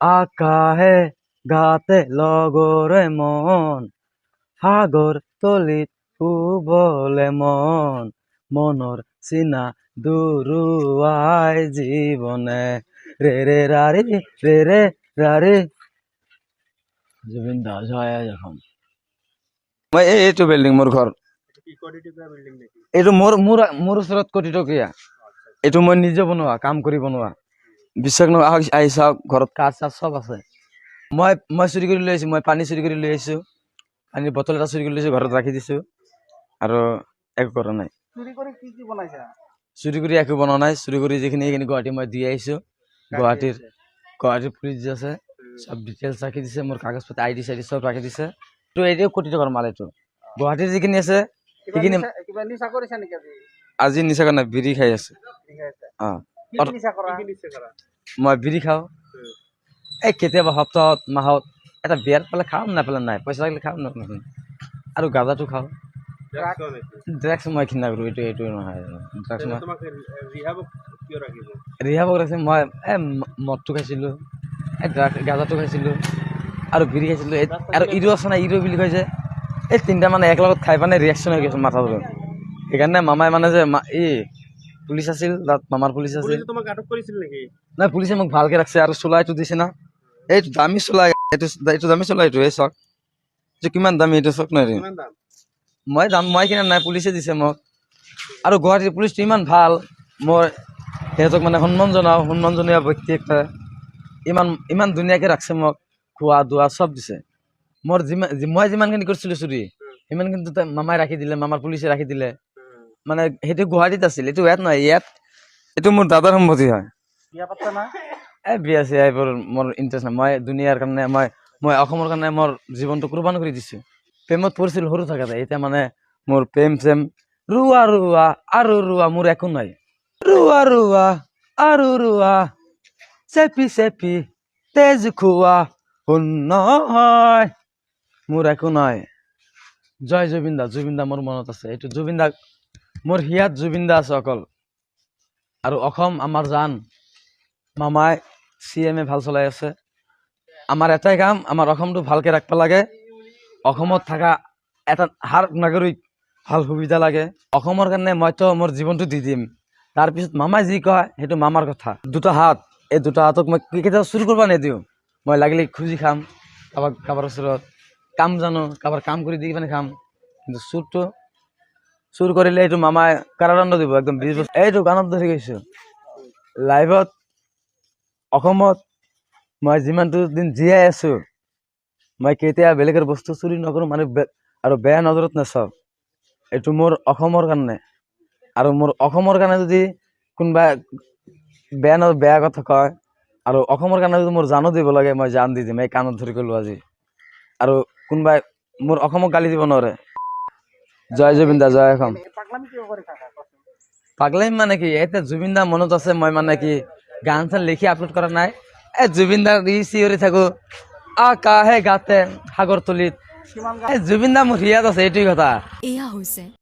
আকাহে গাতে লগৰে মন সাগৰ তলিত শুবলে মন মনৰ চিনা দুৰুৱাই জীৱনে ৰে ৰে ৰাৰে ৰে ৰে ৰাৰে জুবিন দা জয় এখন মই এইটো বিল্ডিং মোৰ ঘৰ এইটো মোৰ মোৰ মোৰ ওচৰত কোটি টকীয়া এইটো মই নিজে বনোৱা কাম কৰি বনোৱা বিশ্বাস নকৰা আহি চাওক ঘৰত কাঠ চাঠ চব আছে মই চুৰি কৰি লৈ আহিছো মই পানী চুৰি কৰি লৈ আহিছো পানীৰ বটল এটা চুৰি কৰি লৈছো ঘৰত ৰাখি দিছো আৰু একো কৰা নাই চুৰি কৰি একো বনোৱা নাই চুৰি কৰি যিখিনি এইখিনি গুৱাহাটী মই দি আহিছো গুৱাহাটীৰ পুলিচ যে আছে সব ডিটেইলছ ৰাখি দিছে মোৰ কাগজ পাতি আইডি চাইডি সব ৰাখি দিছে তো এইটো কোটি টকাৰ মাল এইটো গুৱাহাটীৰ যিখিনি আছে সেইখিনি আজি নিচা কৰা নাই বিড়ি খাই আছো মই বিড়ি খাওঁ এই কেতিয়াবা সপ্তাহত মাহত এটা বিয়াৰ পালে খাওঁ নাপালে নাই পইচা লাগিলে খাওঁ নাপালে আৰু গাঁজাটো খাওঁ ড্ৰাগছ মই ঘৃণা কৰোঁ এইটো নহয় ড্ৰাগছ মই ৰিহাবক ৰাখিছে মই মদটো খাইছিলোঁ গাঁজাটো খাইছিলোঁ আৰু বিড়ি খাইছিলোঁ আৰু ইৰো আছে না ইৰো বুলি কয় যে এই তিনিটা মানে একেলগত খাই মানে ৰিয়েকশ্যন হৈ গৈছে মাথাটো সেইকাৰণে মামাই মানে যে পুলিচ আছিল তাত মামাৰ পুলিচ আছিল নাই পুলিচে মোক ভালকে ৰাখছে আৰু চোলাইটো দিছে না এইটো দামী চোলা এইটো দামী চোলা এইটো এই চক এইটো কিমান দামী এইটো চক নাই মই কিনা নাই পুলিচে দিছে মোক আৰু গুৱাহাটীৰ পুলিচটো ইমান ভাল মই সিহঁতক মানে সন্মান জনোৱা ব্যক্তি একটা ইমান ধুনীয়াকে ৰাখছে মোক খোৱা দোৱা চব দিছে মই যিমানখিনি কৰিছিলো চুৰি সিমানখিনি মামাই ৰাখি দিলে মামাৰ পুলিচে ৰাখি দিলে মানে সেইটো গুৱাহাটীত আছিল এইটো ইয়াত নহয় ইয়াত এইটো মোৰ দাদাৰ সম্পত্তি হয় বিয়া চিয়া এইবোৰ মোৰ ইণ্টাৰেষ্ট নাই মই দুনিয়াৰ কাৰণে মই অসমৰ কাৰণে মোৰ জীৱনটো কুৰবান কৰি দিছো প্ৰেমত পৰিছিল সৰু থাকাতে এতিয়া মানে মোৰ প্ৰেম চেম ৰুৱা ৰুৱা আৰু ৰুৱা মোৰ একো নাই ৰুৱা ৰুৱা আৰু ৰুৱা চেপি চেপি তেজ খোৱা শূন্য হয় মোৰ একো নাই জয় জুবিন দা মোৰ মনত আছে এইটো জুবিন দা মোৰ হিয়াত জুবিন দা আছে অকল আৰু অসম আমাৰ জান মামাই CM ভাল চলাই আছে আমাৰ এটাই কাম আমাৰ অসমটো ভালকে ৰাখিব লাগে অসমত থকা এটা হাৰ নাগৰিক ভাল সুবিধা লাগে অসমৰ কাৰণে মইতো মোৰ জীৱনটো দি দিম তাৰপিছত মামাই যি কয় সেইটো মামাৰ কথা দুটা হাত এই দুটা হাতক মই কেতিয়াও চুৰ কৰিব নিদিওঁ মই লাগিলে খুজি খাম কাৰোবাৰ ওচৰত কাম জানো কাৰোবাৰ কাম কৰি দি মানে খাম কিন্তু চুৰ কৰিলে এইটো মামাই কাৰাদণ্ড দিব একদম 20 বছৰ এইটো গানত ধৰি গৈছো লাইভত অসমত মই যিমানটো দিন জীয়াই আছো মই কেতিয়া বেলেগৰ বস্তু চুৰি নকৰো মানে আৰু বেয়া নজৰত নাচাওঁ এইটো মোৰ অসমৰ কাৰণে আৰু মোৰ অসমৰ কাৰণে যদি কোনোবা বেয়া কথা কয় আৰু অসমৰ কাৰণে যদি মোৰ জানো দিব লাগে মই জান দি দিম এই কাণত ধৰি গলো আজি আৰু কোনোবাই মোৰ অসমক গালি দিব নোৱাৰে জয় জুবিন দা জয় অসম পাগলামি মানে কি এতিয়া জুবিন দা মনত আছে মই মানে কি গান চান লিখি আপলোড কৰা নাই জুবিন দাৰ চিঞৰি থাকো আকাহে গাতে সাগৰ তলিত জুবিন দা মোৰ হিয়াত আছে এইটোৱে কথা